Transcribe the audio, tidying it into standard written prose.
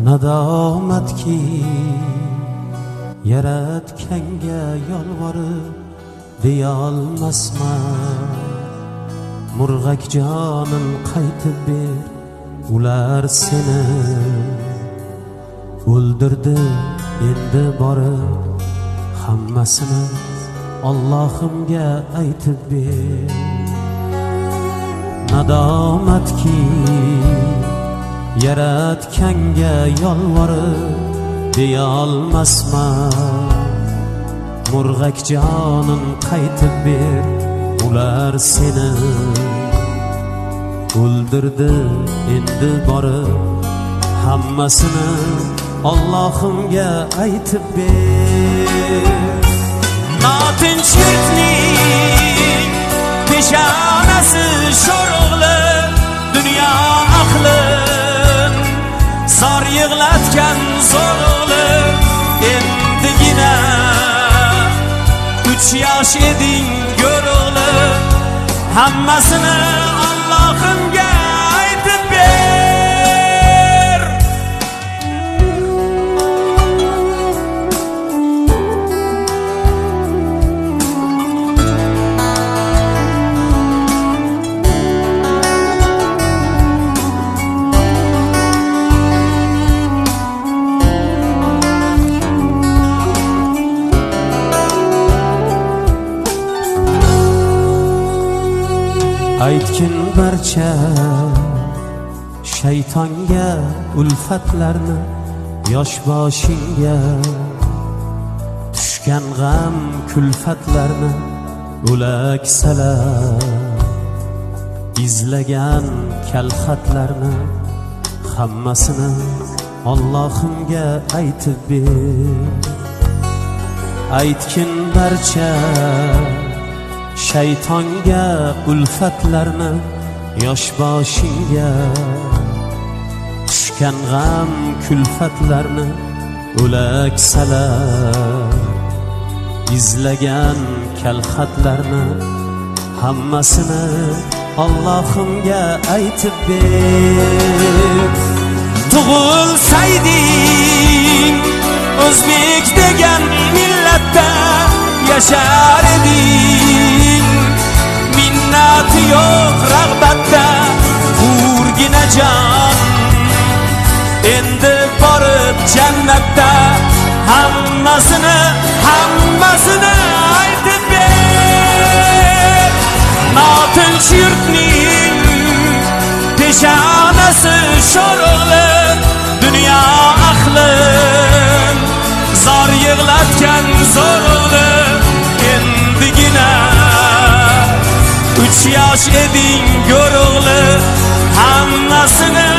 nadomatki yaratganga yolvorib deyolmasman. Murg'ak jonim qaytib ber, ular seni o'ldirdi endi borib hammasini Allohimga aytib ber. Nadomatki yaratganga yolvorib deyolmasman. Murg'ak jonim qaytib ber, ular seni o'ldirdi endi borib hammasini Allohimga aytib ber. Notinch yurtning peshonasi sho'rg'li dunyo aqlim zor yig'latgan zo'rg'li endigina 3 yosh eding go'rg'li hammasini Allohimga aytib ber. Aytgin barcha shaytonga ulfatlarni, yosh boshingga tushgan g'am kulfatlarni o'laksalar, izlagan kalxatlarni hammasini Allohimga aytib ber. Aytgin barcha shaytonga ulfatlarni, yosh boshingga tushgan g'am kulfatlarni o'laksalar, izlagan kalxatlarni hammasini Allohimga aytib ber. Tug'ilsayding o'zbek degan millatda yashar eding, minnati yo'q rag'batda hurgina jon endi borib jannatda hammasini aytib ber. Notinch yurtning peshonasi sho'rg'li dunyo aqlim zor yig'latgan zo'rg'li endigina 3 yosh eding go'rg'li hammasini